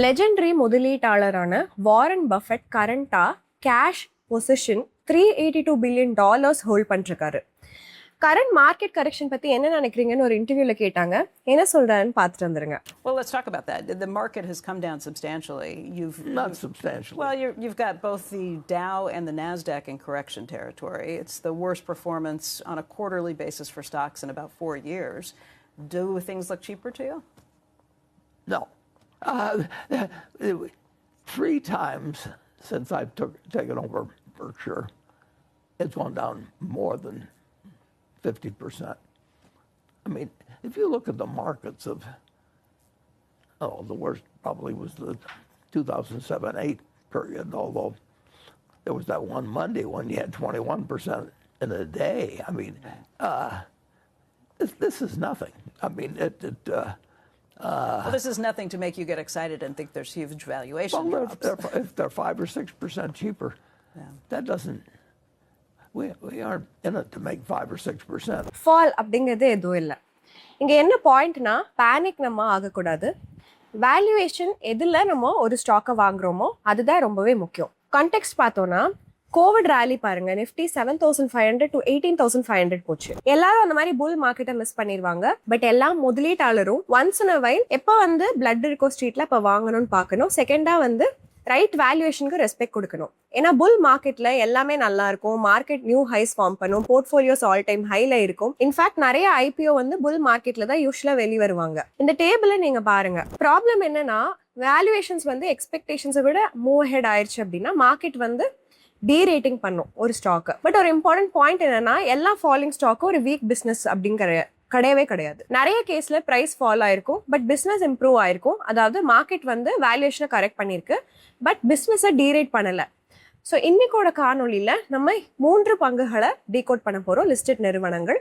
Legendary முதலீட்டாளரான Warren Buffett கரண்டா cash position $382 billion hold பண்ணிருக்காரு. கரண்ட் மார்க்கெட் கரெக்ஷன் பத்தி என்ன நினைக்கிறீங்கன்னு ஒரு இன்டர்வியூல கேட்டாங்க. என்ன சொல்றாருன்னு பார்த்துட்டு வந்துருங்க. Well, let's talk about that. The market has come down substantially. Not substantially. Well, you've got both the Dow and the Nasdaq in correction territory. It's the worst performance on a quarterly basis for stocks in about 4 years. Do things look cheaper to you? No. 3 times since I've taken over Berkshire, it's gone down more than 50%. I mean, if you look at the markets of, the worst probably was the 2007-8 period, although there was that one Monday when you had 21% in a day. I mean, this is nothing. I mean, well, this is nothing to make you get excited and think there's huge valuation drops. If they're 5 or 6% cheaper, that doesn't. We aren't in it to make 5 or 6%. Fall அப்படிங்கிறது எதுவும் இல்லை. இங்கே என்ன பாயிண்ட்னா, panic நம்ம ஆகக்கூடாது. Valuation எதில் நம்ம ஒரு ஸ்டாக்கை வாங்குறோமோ அதுதான் ரொம்பவே முக்கியம். கான்டெக்ஸ்ட் பார்த்தோன்னா, கோவிட் ரேலி பாருங்க, நிஃப்டி 7,500 to 18,500 போச்சு. எல்லாரும் அந்த மாதிரி புல் மார்க்கெட்டை மிஸ் பண்ணிடுவாங்க. பட் எல்லா முதலீட்டாளரும் ஒன்ஸ் இன் அ வைல் எப்போ பிளட் இருக்கோ ஸ்ட்ரீட்ல இப்போ வாங்கணும்னு பார்க்கணும். செகண்டா ரைட் வேல்யூவேஷனுக்கு ரெஸ்பெக்ட் கொடுக்கணும். ஏன்னா புல் மார்க்கெட்ல எல்லாமே நல்லா இருக்கும், மார்க்கெட் நியூ ஹைஸ் ஃபார்ம் பண்ணும், போர்ட்ஃபோலியோஸ் ஆல் டைம் ஹைல இருக்கும். இன்ஃபேக்ட் நிறைய ஐபிஓ புல் மார்க்கெட்ல தான் யூஸ்வலா வெளியே வருவாங்க. இந்த டேபிள நீங்க பாருங்க. ப்ராப்ளம் என்னன்னா, வேல்யூவேஷன்ஸ் எக்ஸ்பெக்டேஷன்ஸை விட மூவ் ஹெட் ஆயிடுச்சு அப்படின்னா மார்க்கெட் டீரேட்டிங் பண்ணும் ஒரு ஸ்டாக். பட் ஒரு இம்பார்ட்டன்ட் பாயிண்ட் என்னன்னா, எல்லா ஃபாலிங் ஸ்டாக்கும் ஒரு வீக் பிசினஸ் அப்படிங்கிற கிடையவே கிடையாது. நிறைய கேஸ்ல பிரைஸ் ஃபால் ஆயிருக்கும், பட் பிசினஸ் இம்ப்ரூவ் ஆயிருக்கும். அதாவது மார்க்கெட் வேல்யூவேஷனை கரெக்ட் பண்ணிருக்கு, பட் பிசினஸை டீரேட் பண்ணல. ஸோ இன்னைக்கோட காணொலியில நம்ம 3 பங்குகளை டீகோட் பண்ண போறோம். லிஸ்டட் நிறுவனங்கள்.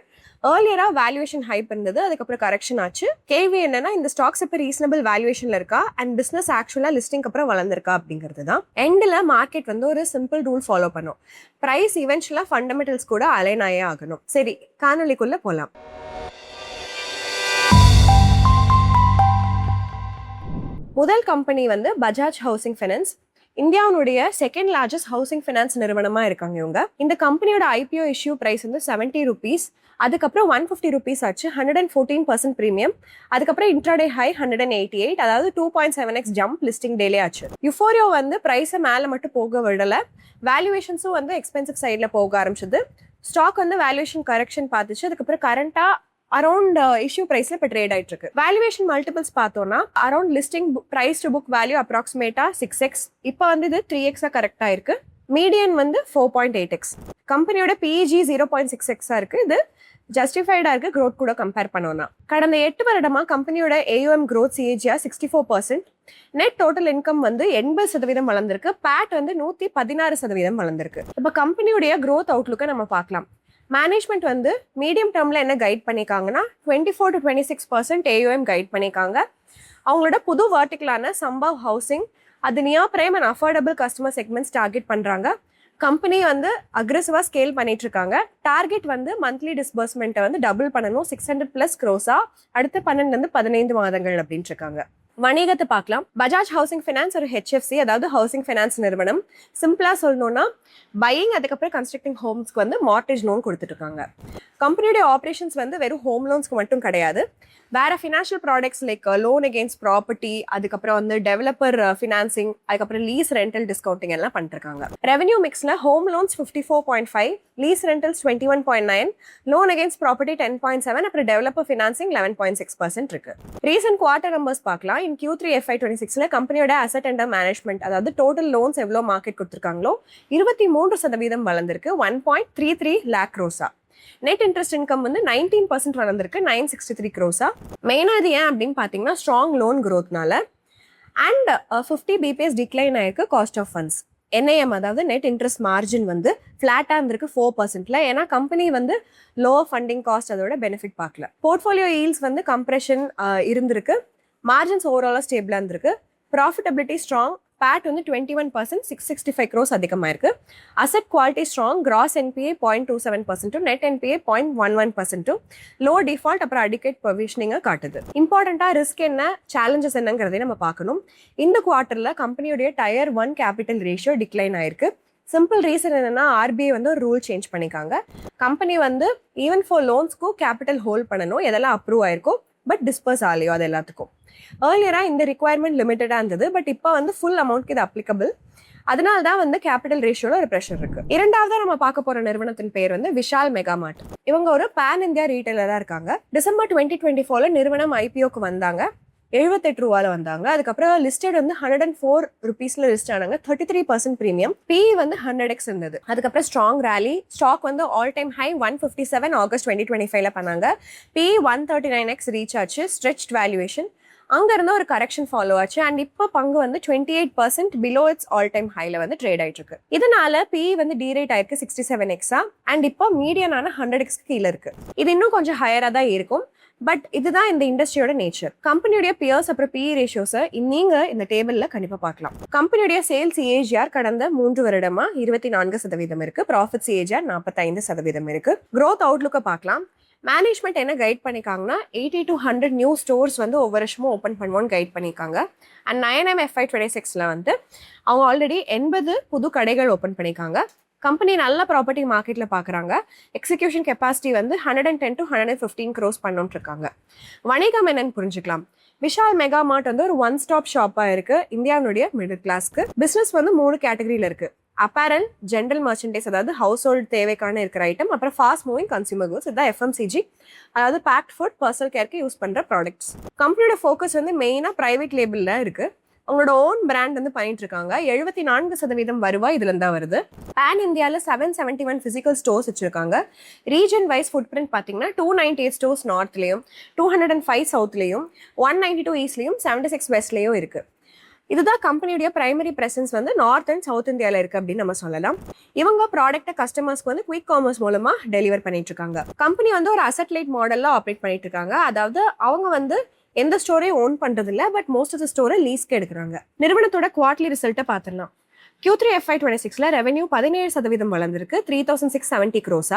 ஏர்லியரா வேல்யூவேஷன் ஹைப் இருந்தது, அதுக்கப்புறம் கரெக்ஷன் ஆச்சு. கேள்வி என்னன்னா, இந்த ஸ்டாக்ஸ் இப்போ ரீசனபிள் வேல்யூவேஷன்ல இருக்கா அண்ட் பிசினஸ் ஆக்சுவலா லிஸ்டிங் அப்புறம் வளர்ந்துருக்கா அப்படிங்கிறது தான். எண்டில் மார்க்கெட் ஒரு சிம்பிள் ரூல் ஃபாலோ பண்ணும். பிரைஸ் இவென்ச்சுவலா ஃபண்டமெண்டல்ஸ் கூட அலைன் ஆயே ஆகணும். சரி, காணொலிக்குள்ள போலாம். முதல் கம்பெனி பஜாஜ் ஹவுசிங் ஃபைனான்ஸ். இந்தியாவுடைய செகண்ட் லார்ஜஸ்ட் ஹவுசிங் ஃபைனான்ஸ் நிறுவனமா இருக்காங்க இவங்க. இந்த கம்பெனியோட ஐபிஓ இஷ்யூ பிரைஸ் ₹70. அதுக்கப்புறம் ₹150 ஆச்சு, 114% ப்ரீமியம். அதுக்கப்புறம் இன்ட்ராடே ஹை 188, அதாவது 2.7x ஜம்ப் லிஸ்டிங் டேலே ஆச்சு. யுஃபோரியோ பிரைஸை மேலே மட்டும் போக விடல, வேல்யூவேஷன்ஸும் எக்ஸ்பென்சிவ் சைடில் போக ஆரம்பிச்சது. ஸ்டாக் வேல்யூவேஷன் கரெக்ஷன் பார்த்துச்சு. அதுக்கப்புறம் கரண்டா அரௌண்ட் இஷ்யூ பிரைஸ்ல இப்போ ட்ரேட் ஆயிட்டு இருக்கு. வேல்யூவேஷன் மல்டிபிள்ஸ் பார்த்தோம்னா, around listing price to book value அப்ராக்சிமேட்டா 6x. இப்போ இது 3x கரெக்டா இருக்கு. Median 4.8x. கம்பெனியோட பிஇஜி 0.6x இருக்கு. இது ஜஸ்டிஃபைடா இருக்கு க்ரோத் கூட கம்பேர் பண்ணோம்னா. கடந்த 8 வருடமா கம்பெனியோட AUM growth CAGR 64%. Net total income 80% வளர்ந்திருக்கு. பேட் 116% வளர்ந்திருக்கு. இப்போ கம்பெனியோடைய க்ரோத் அவுட்லுக்கை நம்ம பார்க்கலாம். மேனேஜ்மெண்ட் மீடியம் டேர்ம்ல என்ன கைட் பண்ணியிருக்காங்கன்னா, 24 to 26% AUM கைட் பண்ணியிருக்காங்க. அவங்களோட புது வெர்டிகலான சம்பவ் ஹவுசிங், அது near prime and affordable customer segments target பண்றாங்க. கம்பெனி அக்ரெசிவா ஸ்கேல் பண்ணிட்டு இருக்காங்க. டார்கெட் மந்த்லி டிஸ்பர்ஸ்மெண்ட்டை டபுள் பண்ணணும், 600+ crores அடுத்த 12 to 15 மாதங்கள் அப்படின்ட்டு இருக்காங்க. வணிகத்தை பார்க்கலாம். பஜாஜ் ஹவுசிங் ஃபைனான்ஸ் ஒரு HFC, அதாவது ஹவுசிங் ஃபைனான்ஸ் நிறுவனம். சிம்பிளா சொல்லணும்னா, பையிங் அதுக்கப்புறம் கன்ஸ்ட்ரக்டிங் ஹோம்ஸ்க்கு மார்டேஜ் லோன் கொடுத்துட்டு இருக்காங்க. கம்பெனியோட ஆப்ரேஷன்ஸ் வெறும் ஹோம் லோன்ஸ்க்கு மட்டும் கிடையாது, வேற financial products like loan against property, அதுக்கப்புறம் டெவலப்பர் ஃபினான்சிங், அதுக்கப்புறம் லீஸ் ரெண்டல் டிஸ்கவுண்டிங் எல்லாம் பண்ணிருக்காங்க. ரெவன்யூ மிக்ஸ்ல home loans 54.5, lease rentals 21.9, loan against property 10.7, அப்புறம் டெவலப்பர் ஃபினான்சிங் 11.6% இருக்கு. ரீசன்ட் குவார்டர் நம்பர்ஸ் பார்க்கலாம். இன் Q3 FY26 கம்பெனியோட அசெட் அண்டர் மேனேஜ்மெண்ட், அதாவது டோட்டல் லோன்ஸ் எவ்வளோ மார்க்கெட் கொடுத்துருக்காங்களோ 23% வளர்ந்திருக்கு, 1.33 lakh crores. Net interest income 19% வளர்ந்திருக்கு, 963 crores. மெயினா இது ஏன் அப்படின்னு பார்த்தீங்கன்னா, ஸ்ட்ராங் லோன் க்ரோத்னால அண்ட் 50 bps டிக்ளைன் ஆயிருக்கு காஸ்ட் ஆஃப் ஃபண்ட்ஸ். NIM, அதாவது நெட் இன்ட்ரெஸ்ட் மார்ஜின் ஃபிளாட்டா இருந்திருக்கு 4%. ஏன்னா கம்பெனி லோவர் ஃபண்டிங் காஸ்ட் அதோட பெனிஃபிட் பார்க்கல. போர்ட்ஃபோலியோ ஈல்ஸ் கம்ப்ரெஷன் இருந்திருக்கு, மார்ஜின்ஸ் ஓவராலாக ஸ்டேபிளாக இருந்திருக்கு. ப்ராஃபிட்டபிலிட்டி ஸ்ட்ராங், PAT வந்து 21%, 665 crores அதிகமாக இருக்கு. Asset quality strong, cross NPA 0.27%, net NPA 0.11%, low default, அப்புறம் அடிக்கேட் ப்ரொவிஷனிங்கை காட்டுது. இம்பார்ட்டண்ட்டாக ரிஸ்க் என்ன, சேலஞ்சஸ் என்னங்கிறதையும் நம்ம பார்க்கணும். இந்த குவார்ட்டரில் கம்பெனியுடைய Tier 1 கேபிட்டல் ரேஷியோ டிக்ளைன் ஆயிருக்கு. சிம்பிள் ரீசன் என்னன்னா RBI வந்து ஒரு ரூல் சேஞ்ச் பண்ணிக்காங்க. கம்பெனி வந்து ஈவன் ஃபார் லோன்ஸ்க்கும் கேபிட்டல் ஹோல்ட் பண்ணணும், எதெல்லாம் அப்ரூவ் ஆயிருக்கும் பட் டிஸ்பர்ஸ் ஆகலையோ அது எல்லாத்துக்கும். ஏர்லியராக இந்த ரிக்வயர்மெண்ட் லிமிட்டடாக இருந்தது, பட் இப்போ வந்து ஃபுல் அமௌண்ட்க்கு இது அப்ளிகபிள். அதனால தான் வந்து கேபிட்டல் ரேஷியோல ஒரு ப்ரெஷர் இருக்கு. இரண்டாவதா நம்ம பார்க்க போற நிறுவனத்தின் பேர் வந்து விஷால் மெகா மார்ட். இவங்க ஒரு பேன் இந்தியா ரீட்டைலரா இருக்காங்க. டிசம்பர் 2024 நிறுவனம் IPOக்கு வந்தாங்க. 78 ரூபால வந்தாங்க. அதுக்கப்புறம் லிஸ்டட் வந்து 104 ருபீஸ்ல லிஸ்ட் ஆனாங்க. 33% பிரீமியம். PE வந்து 100x இருந்தது. அதுக்கப்புறம் ஸ்ட்ராங் ரேலி. ஸ்டாக் வந்து ஆல் டைம் ஹை 157 ஆகஸ்ட் 2025ல பண்ணாங்க. PE 139x ரீச் ஆச்சு. Stretched valuation. அங்க இருந்து ஒரு கரெக்ஷன் ஃபாலோ ஆச்சு. அண்ட் இப்போ பங்கு வந்து 28% பிலோ இட்ஸ் ஆல் டைம் ஹைல வந்து ட்ரேட் ஆயிட்டு இருக்கு. இதனால PE வந்து டீரேட் ஆயிருக்கு 67x. அண்ட் இப்போ மீடியனான 100x கீழே இருக்கு. இது இன்னும் கொஞ்சம் ஹையரா தான் இருக்கும். பட் இதுதான் இந்த இண்டஸ்ட்ரியோட நேச்சர். கம்பெனியுடைய பியர்ஸ் அப்புறம் PE ரேஷியோஸை நீங்க இந்த டேபிள்ல கண்டிப்பா பார்க்கலாம். கம்பெனியுடைய சேல்ஸ் CAGR கடந்த 3 வருடமா 24% இருக்கு. ப்ராஃபிட் CAGR 45% இருக்கு. growth அவுட்லுக்கை பார்க்கலாம். மேனேஜ்மெண்ட் என்ன கைட் பண்ணிக்காங்கன்னா 80 to 100 நியூ ஸ்டோர்ஸ் வந்து ஒவ்வொரு வருஷமும் ஓப்பன் பண்ணுவோன்னு கைட் பண்ணியிருக்காங்க. அண்ட் 9M FY26ல வந்து அவங்க ஆல்ரெடி 80 புது கடைகள் ஓப்பன் பண்ணியிருக்காங்க. கம்பெனி நல்ல ப்ராப்பர்ட்டி மார்க்கெட்ல பாக்குறாங்க. எக்ஸிகியூஷன் கெப்பாசிட்டி வந்து 110 to 115 crores பண்ணோன்னு இருக்காங்க. வணிகம் என்னன்னு புரிஞ்சுக்கலாம். விஷால் மெகா மார்ட் வந்து ஒரு ஒன் ஸ்டாப் ஷாப்பா இருக்கு இந்தியாவுடைய மிடில் கிளாஸ்க்கு. பிசினஸ் வந்து 3 கேட்டகரியில இருக்கு. அப்பேரல், ஜென்ரல் மர்ச்சன்டைஸ், அதாவது ஹவுஸ் ஹோல்டு தேவைக்கான இருக்கிற ஐட்டம், அப்புறம் ஃபாஸ்ட் மூவிங் கன்சியூமர் குட்ஸ், இதுதான் FMCG, அதாவது பேக்ட் ஃபுட், பர்சனல் கேருக்கு யூஸ் பண்ற ப்ராடக்ட்ஸ். கம்பெனியோட ஃபோக்கஸ் வந்து மெயினா பிரைவேட் லேபிள்ல இருக்கு. அவங்களோட ஓன் பிராண்ட் வந்து பண்ணிட்டு இருக்காங்க. 74% வருவாய் இதுல இருந்தா வருது. பேன் இந்தியாவில் 771 பிசிக்கல் ஸ்டோர்ஸ் வச்சிருக்காங்க. ரீஜன் வைஸ் ஃபுட் பிரிண்ட் பார்த்தீங்கன்னா 298 ஸ்டோர்ஸ் நார்த்லயும், 205 சவுத்லயும், 192 ஈஸ்ட்லயும், 76 வெஸ்ட்லயும் இருக்கு. இதுதான் கம்பெனியுடைய பிரைமரி பிரசன்ஸ் வந்து நார்த் அண்ட் சவுத் இந்தியாவில் இருக்கு அப்படின்னு நம்ம சொல்லலாம். இவங்க ப்ராடக்ட்டை கஸ்டமர்ஸ்க்கு வந்து குயிக் காமர்ஸ் மூலமா டெலிவர் பண்ணிட்டு இருக்காங்க. கம்பெனி வந்து ஒரு அசெட் லைட் மாடல்ல ஆப்ரேட் பண்ணிட்டு இருக்காங்க. அதாவது அவங்க வந்து எந்த ஸ்டோரையும் ஓன் பண்றது இல்ல, பட் மோஸ்ட் ஆஃப் த ஸ்டோரை லீஸ்க்கு எடுக்கிறாங்க. நிறுவனத்தோட குவார்ட்லி ரிசல்ட்டை பார்த்துடலாம். Q3 FY26ல ரெவென்யூ 17% வளர்ந்திருக்கு, 3670 crores.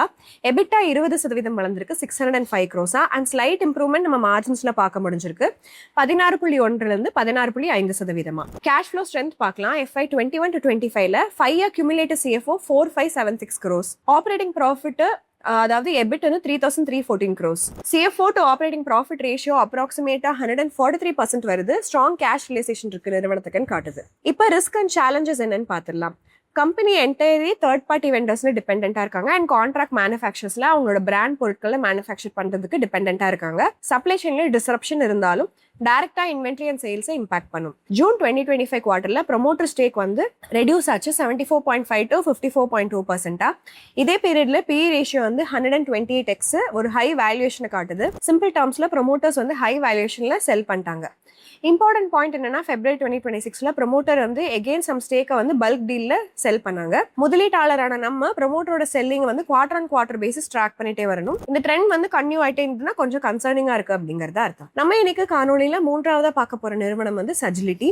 EBITDA 20% வளர்ந்திருக்கு, 605 crores. அண்ட் ஸ்லைட் இம்ப்ரூவ்மெண்ட் நம்ம மார்ஜின்ஸ்ல பார்க்க முடிஞ்சிருக்கு. 16.1 இருந்து 16.5%. கேஷ் ஃப்ளோ ஸ்ட்ரென்த் பார்க்கலாம். FY21 to 25ல 5 year cumulative CFO 4576 crores. Operating profit அதாவது EBIT வந்து 3314 crores. CFO to operating profit ratio அப்ராக்சிமேட்டா 143% வருது. ஸ்ட்ராங் கேஷ் ரிலைசேஷன் இருக்கு நிறுவனத்துக்குன்னு காட்டுது. இப்போ ரிஸ்க் அண்ட் சேலஞ்சஸ் என்னன்னு பார்த்துடலாம். கம்பெனி என்டையர்லி தேர்ட் பார்ட்டி வெண்டர்ஸ்ல டிபெண்டா இருக்காங்க. அண்ட் கான்ட்ராக்ட் மேனுஃபேக்சர்ஸ்ல அவங்களோட பிராண்ட் பொருட்களை மேனுஃபேக்சர் பண்றதுக்கு டிபெண்டா இருக்காங்க. சப்ளை செயின்ல டிஸ்ரப்ஷன் இருந்தாலும் டைரக்டா இன்வென்ட்ரி அண்ட் சேல்ஸை இம்பாக்ட் பண்ணும். ஜூன் 2025 குவார்டர்ல ப்ரொமோட்டர் ஸ்டேக் வந்து ரெடியூஸ் ஆச்சு 74.5 to 54.2%. இதே பீரியட்ல PE ரேஷியோ வந்து 128x ஒரு ஹை வேல்யூவேஷனை காட்டுது. சிம்பிள் டேர்ம்ஸ்ல ப்ரொமோட்டர்ஸ் வந்து ஹை வேல்யூவேஷன்ல செல் பண்ணிட்டாங்க. இம்பார்ட்டன்ட் பாயிண்ட் என்னன்னா February 2026ல ப்ரொமோட்டர் வந்து எகெயின் சம் ஸ்டேக்கை வந்து பல்க் டீல்ல செல் பண்ணாங்க. முதலீட்டாளரான நம்ம ப்ரொமோட்டரோட செல்லிங் வந்து quarter on quarter basis track பண்ணிட்டே வரணும். இந்த ட்ரெண்ட் வந்து கன்டினியூ ஆயிட்டே இருந்ததுன்னா கொஞ்சம் கன்சர்னிங்கா இருக்கு அப்படிங்கறத அர்த்தம். நம்ம இன்னைக்கு காணொலியில மூன்றாவதா பார்க்க போற நிறுவனம் வந்து சஜிலிட்டி.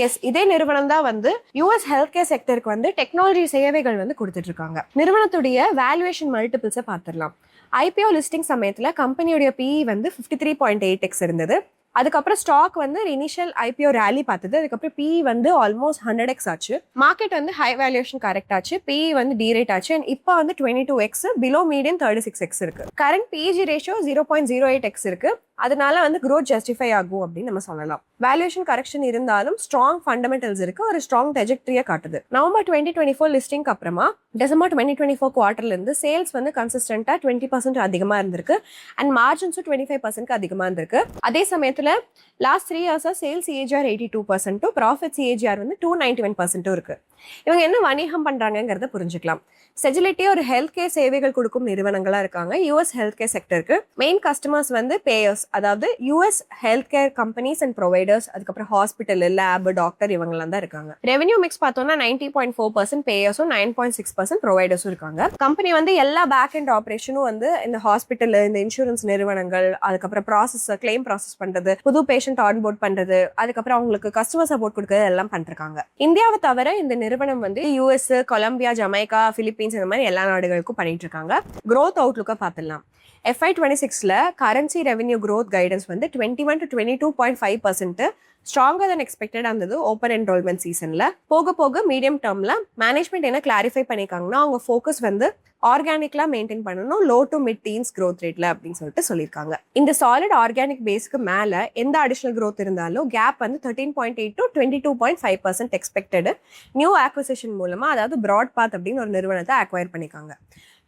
எஸ், இதே நிறுவனம் தான் வந்து US ஹெல்த் கேர் செக்டருக்கு வந்து டெக்னாலஜி சேவைகள் வந்து கொடுத்துட்டு இருக்காங்க. நிறுவனத்துடைய வேல்யூவேஷன் மல்டிபிள்ஸை பார்த்துடலாம். IPO லிஸ்டிங் சமயத்துல கம்பெனியோட PE வந்து 53.8x இருந்தது. அதுக்கப்புறம் ஸ்டாக் வந்து இனிஷியல் IPO ரேலி பார்த்தது. அதுக்கப்புறம் PE வந்து ஆல்மோஸ்ட் 100x ஆச்சு. மார்க்கெட் வந்து ஹை வேல்யூவேஷன் கரெக்ட் ஆச்சு. PE வந்து டீரேட் ஆச்சு. அண்ட் இப்போ வந்து 22x, பிலோ மீடியன் 36x இருக்கு. கரண்ட் PEG ரேஷியோ 0.08x இருக்கு. அதனால வந்து growth ஜஸ்டிஃபை ஆகும் அப்படின்னு நம்ம சொல்லலாம். வேல்யூவேஷன் கரெக்ஷன் இருந்தாலும் ஸ்ட்ராங் ஃபண்டமெண்டல்ஸ் இருக்கு, ஒரு ஸ்ட்ராங் ட்ரெஜெக்டரியா காட்டுது. நவம்பர் 2024 லிஸ்டிங்க்கு அப்புறமா டிசம்பர் 2024 குவார்டர்ல இருந்து சேல்ஸ் வந்து கன்சிஸ்டன்டா 20% அதிகமா இருந்திருக்கு. அண்ட் மார்ஜின்ஸும் 25% அதிகமா இருந்திருக்கு. அதே சமயத்துல லாஸ்ட் 3 இயர்ஸா சேல்ஸ் CAGR 82%, ப்ராஃபிட் CAGR வந்து 291% இருக்கு. இவங்க என்ன வணிகம் பண்றாங்கிறத புரிஞ்சுக்கலாம். செஜிலிட்டி ஒரு ஹெல்த் கேர் சேவைகள் கொடுக்கும் நிறுவனங்களா இருக்காங்க US ஹெல்த் கேர் செக்டருக்கு. மெயின் கஸ்டமர்ஸ் வந்து பேயர்ஸ், அதாவது US health care companies and providers, அதுக்கப்புறம் ஹாஸ்பிட்டல், லேப், டாக்டர் இவங்கலாம் தான் இருக்காங்க. ரெவென்யூ மிக்ஸ் பார்த்தோம்னா 90.4% பேயர்ஸும் 9.6% ப்ரொவைடர்ஸும் இருக்காங்க. கம்பெனி வந்து எல்லா பேக் அண்ட் ஆப்ரேஷனும் வந்து இந்த ஹாஸ்பிட்டல், இந்த இன்சூரன்ஸ் நிறுவனங்கள், அதுக்கப்புறம் கிளைம் ப்ராசஸ் பண்றது, புது பேஷண்ட் ஆன்போர்ட் பண்றது, அதுக்கப்புறம் அவங்களுக்கு கஸ்டமர் சப்போர்ட் கொடுக்கறது எல்லாம் பண்ணிருக்காங்க. இந்தியாவை தவிர இந்த நிறுவனம் வந்து யூஎஸ், கொலம்பியா, ஜமைக்கா, பிலிப்பீன்ஸ் இந்த மாதிரி எல்லா நாடுகளுக்கும் பண்ணிட்டு இருக்காங்க. growth outlook பார்த்துடலாம். FY26ல கரன்சி ரெவென்யூ growth கைடன்ஸ் வந்து 21 to 22.5% ஸ்ட்ராங்கர் than எக்ஸ்பெக்டட் இருந்தது ஓப்பன் என்ரோல்மெண்ட் சீசன்ல. போக போக மீடியம் டேர்ம்ல மேனேஜ்மெண்ட் என்ன கிளாரிஃபை பண்ணிருக்காங்கன்னா, அவங்க ஃபோக்கஸ் வந்து ஆர்கானிக்லா மெயின்டைன் பண்ணணும், low to mid teens growth ரேட்ல அப்படின்னு சொல்லியிருக்காங்க. இந்த சாலிட் ஆர்கானிக் பேஸ்க்கு மேல எந்த அடிஷனல் growth இருந்தாலும் கேப் வந்து 13.8 to 22.5% எக்ஸ்பெக்டட். நியூ ஆக்விசிஷன் மூலமா, அதாவது ப்ராட் பாத் அப்படின்னு ஒரு நிறுவனத்தை அக்வயர் பண்ணிருக்காங்க.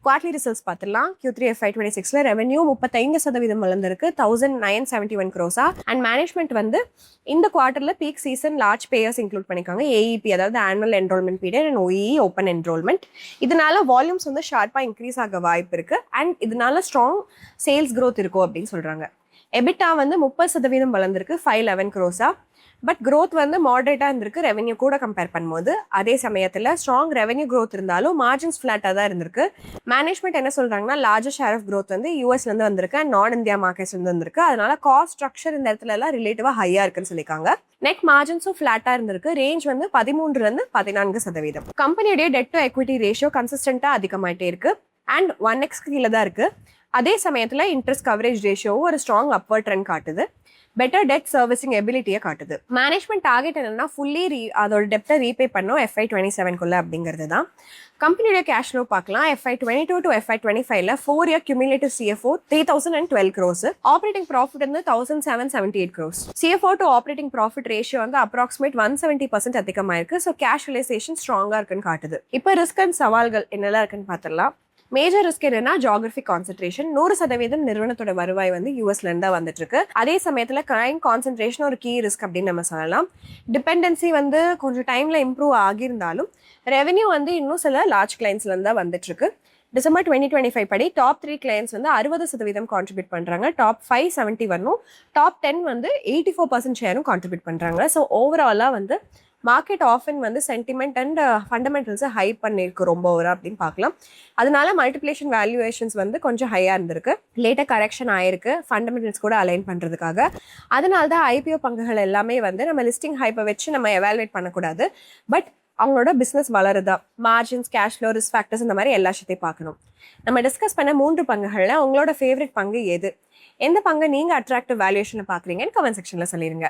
குவார்ட்லி ரிசல்ட்ஸ் பார்த்துலாம். Q3 FY26ல ரெவென்யூ 35% வளர்ந்திருக்கு, 1971 crores. அண்ட் மேனேஜ்மெண்ட் வந்து இந்த குவார்ட்டர்ல peak season large payers include பண்ணிருக்காங்க. ஏஇபி அதாவது annual enrollment period and OEE open enrollment. இதனால வால்யூம்ஸ் வந்து ஷார்ப்பா இன்க்ரீஸ் ஆக வாய்ப்பு இருக்கு. அண்ட் இதனால ஸ்ட்ராங் சேல்ஸ் growth இருக்கும் அப்படின்னு சொல்றாங்க. எபிட்டா வந்து 30% வளர்ந்திருக்கு, 511 crores. பட் growth வந்து மாடரேட்டா இருந்திருக்கு ரெவென்யூ கூட கம்பேர் பண்ணும்போது. அதே சமயத்துல ஸ்ட்ராங் ரெவென்யூ growth இருந்தாலும் மார்ஜின்ஸ் ஃபிளாட்டா தான் இருந்திருக்கு. மேனேஜ்மெண்ட் என்ன சொல்றாங்கன்னா, லார்ஜர் ஷேர் ஆஃப் growth வந்து யூஎஸ்ல இருந்து வந்திருக்கு அண்ட் நான் இந்தியா மார்க்கெட்ஸ்ல இருந்து வந்திருக்கு. அதனால காஸ்ட் ஸ்ட்ரக்சர் இந்த இடத்துல எல்லாம் ரிலேட்டிவா ஹையா இருக்குன்னு சொல்லியிருக்காங்க. நெட் மார்ஜின்ஸும் ஃபிளாட்டா இருந்திருக்கு. ரேஞ்ச் வந்து 13% கம்பெனியுடைய டெட் டு எக்விட்டி ரேஷியோ கன்சிஸ்டன்டா அதிகமாயிட்டே இருக்கு அண்ட் 1x கீழே தான் இருக்கு. அதே சமயத்துல இன்ட்ரெஸ்ட் கவரேஜ் ரேஷியோவும் ஒரு ஸ்ட்ராங் அப்வர்ட் ட்ரெண்ட் காட்டுது. பெட்டர் டெட் சர்வீசிங் எபிலிட்டியை காட்டுது. மேனேஜ்மெண்ட் டார்கெட் என்னன்னா, ஃபுல்லி அதோட டெப்டை ரீபே பண்ணும் FY27 அப்படிங்கிறது தான். கம்பெனியோட கேஷ் ஃப்ளோ பார்க்கலாம். FY22 to FY25ல 4-year cumulative CFO 3012 crores. Operating profit வந்து 1778 crores. CFO to operating profit ratio வந்து அப்ராக்சிமேட் 170% அதிகமாயிருக்கு. ஸோ கேஷ் ரிலைசேஷன் ஸ்ட்ராங்கா இருக்குன்னு காட்டுது. இப்போ ரிஸ்க் அண்ட் சவால்கள் என்னெல்லாம் இருக்குன்னு பார்த்துடலாம். மேஜர் ரிஸ்க் என்னன்னா ஜியோகிராஃபிக் கான்சென்ட்ரேஷன். 100% நிறுவனத்தோட வருவாய் வந்து யூஎஸ்ல இருந்தா வந்துட்டு இருக்கு. அதே சமயத்துல கிளைண்ட் கான்சென்ட்ரேஷன் ஒரு கீ ரிஸ்க் அப்படின்னு நம்ம சொல்லலாம். டிபெண்டன்சி வந்து கொஞ்சம் டைம்ல இம்ப்ரூவ் ஆகியிருந்தாலும் ரெவென்யூ வந்து இன்னும் சில லார்ஜ் கிளைண்ட்ஸ்ல இருந்தா வந்துட்டு இருக்கு. டிசம்பர் 2025 படி டாப் 3 கிளைண்ட்ஸ் வந்து 60% கான்ட்ரிபியூட் பண்றாங்க. டாப் 5 71, டாப் 10 வந்து 84% ஷேரும் கான்ட்ரிபியூட் பண்றாங்க. ஸோ ஓவராலா வந்து மார்க்கெட் ஆஃபன் வந்து சென்டிமெண்ட் அண்ட் ஃபண்டமெண்டல்ஸை ஹை பண்ணியிருக்கு ரொம்ப ஓவரா அப்படின்னு பார்க்கலாம். அதனால மல்டிப்ளேஷன் வேல்யூவேஷன்ஸ் வந்து கொஞ்சம் ஹையாக இருந்திருக்கு. லேட்டாக கரெக்ஷன் ஆயிருக்கு ஃபண்டமெண்டல்ஸ் கூட அலைன் பண்ணுறதுக்காக. அதனால தான் IPO பங்குகள் எல்லாமே வந்து நம்ம லிஸ்டிங் ஹைப்பை வச்சு நம்ம எவாலுவேட் பண்ணக்கூடாது. பட் அவங்களோட பிஸ்னஸ் வளருதா, margins, cash flow, risk factors இந்த மாதிரி எல்லா விஷயத்தையும் பார்க்கணும். நம்ம டிஸ்கஸ் பண்ண 3 பங்குகளில் உங்களோட ஃபேவரட் பங்கு எது, எந்த பங்கு நீங்க அட்ராக்டிவ் வேல்யூஷனை பாக்குறீங்கன்னு கமெண்ட் செக்ஷன்ல சொல்லிருங்க.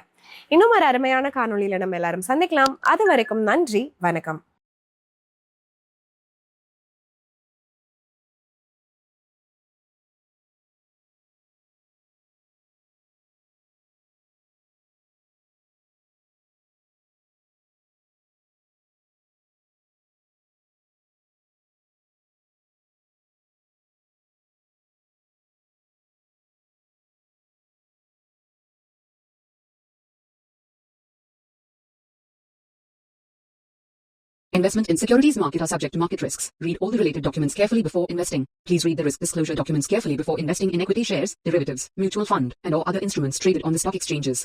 இன்னும் ஒரு அருமையான காணொலியில நம்ம எல்லாரும் சந்திக்கலாம். அது வரைக்கும் நன்றி, வணக்கம். Investment in securities market are subject to market risks. Read all the related documents carefully before investing. Please read the risk disclosure documents carefully before investing in equity shares, derivatives, mutual fund, and or other instruments traded on the stock exchanges.